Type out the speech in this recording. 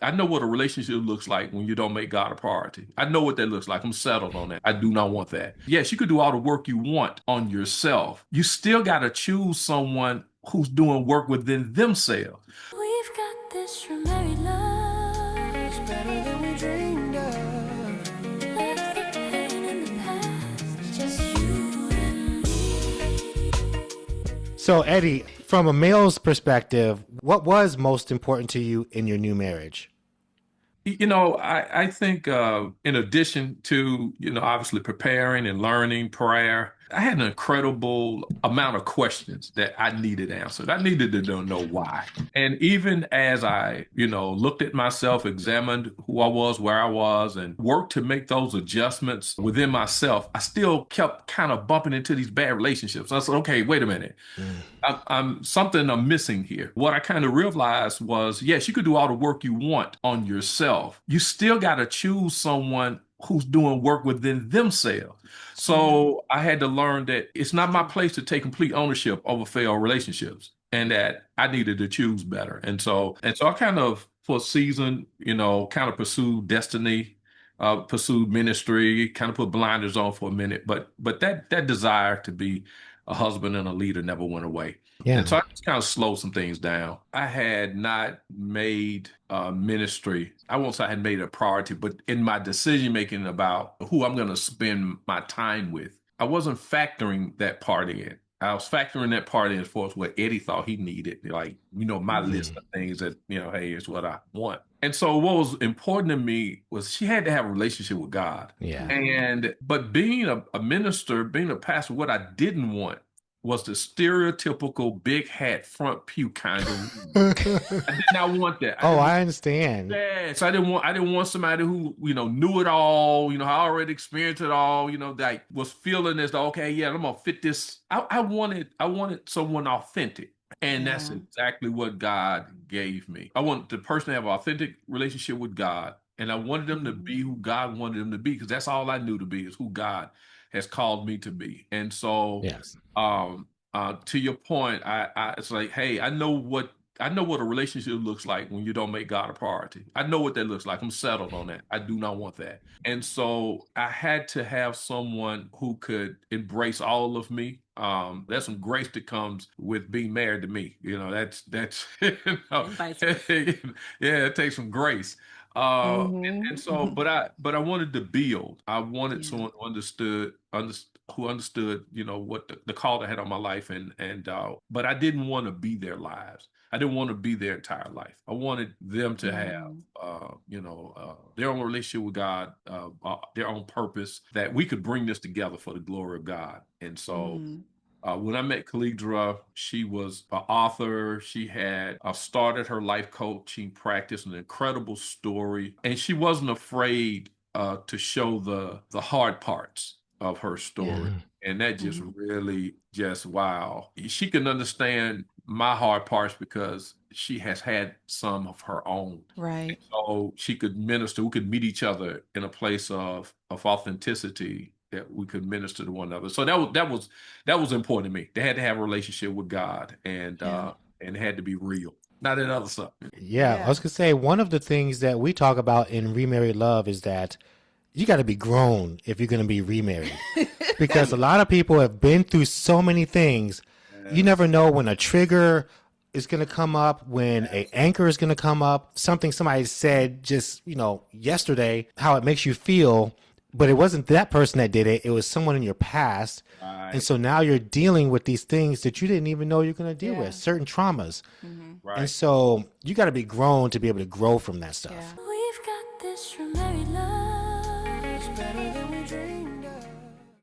I know what a relationship looks like when you don't make God a priority. I know what that looks like. I'm settled on that. I do not want that. Yes, you could do all the work you want on yourself. You still got to choose someone who's doing work within themselves. We've got this remarried love. It's better than we dreamed of. Left the pain in the past. Just you and me. So, Eddie, from a male's perspective, what was most important to you in your new marriage? I think in addition to, obviously preparing and learning prayer, I had an incredible amount of questions that I needed answered. I needed to know why. And even as I, looked at myself, examined who I was, where I was, and worked to make those adjustments within myself, I still kept kind of bumping into these bad relationships. I said, okay, wait a minute. I'm something I'm missing here. What I kind of realized was, yes, you could do all the work you want on yourself. You still got to choose someone who's doing work within themselves. So I had to learn that it's not my place to take complete ownership over failed relationships, and that I needed to choose better. And so I kind of, for a season, kind of pursued destiny, pursued ministry, kind of put blinders on for a minute. But that desire to be a husband and a leader never went away. Yeah. And so I just kind of slowed some things down. I had not made ministry, I won't say I had made it a priority, but in my decision making about who I'm going to spend my time with, I wasn't factoring that part in. I was factoring that part in as far as what Eddie thought he needed, like, my list of things that, hey, here's what I want. And so what was important to me was she had to have a relationship with God. Yeah. But being a minister, being a pastor, what I didn't want was the stereotypical big hat front pew kind of. I did not want that. I understand. Yeah, so I didn't want somebody who, knew it all, I already experienced it all, like was feeling as though, okay, yeah, I'm gonna fit this. I wanted someone authentic. And that's exactly what God gave me. I want the person to have an authentic relationship with God. And I wanted them to be who God wanted them to be, because that's all I knew to be, is who God has called me to be. And so, Yes. to your point, it's like, hey, I know what a relationship looks like when you don't make God a priority. I know what that looks like. I'm settled on that. I do not want that. And so I had to have someone who could embrace all of me. There's some grace that comes with being married to me. That's yeah, it takes some grace. And so, but I wanted to build. I wanted someone who understood, what the call I had on my life, but I didn't want to be their lives. I didn't want to be their entire life. I wanted them to have, their own relationship with God, their own purpose, that we could bring this together for the glory of God. And so, when I met Khalidra, she was an author. She had started her life coaching practice, an incredible story, and she wasn't afraid to show the hard parts of her story. Yeah. And that just really wow. She can understand my hard parts because she has had some of her own. Right. And so she could minister. We could meet each other in a place of authenticity, that we could minister to one another. So that was important to me. They had to have a relationship with God, and it had to be real, not that other stuff. Yeah. I was going to say, one of the things that we talk about in Remarried Love is that you got to be grown if you're going to be remarried, because a lot of people have been through so many things. You never know when a trigger is going to come up, when an anchor is going to come up, something somebody said just, yesterday, how it makes you feel, but it wasn't that person that did it. It was someone in your past. Right. And so now you're dealing with these things that you didn't even know you're going to deal with, certain traumas. Right. And so you got to be grown to be able to grow from that stuff. We've got this remarried love. It's better than we dreamed.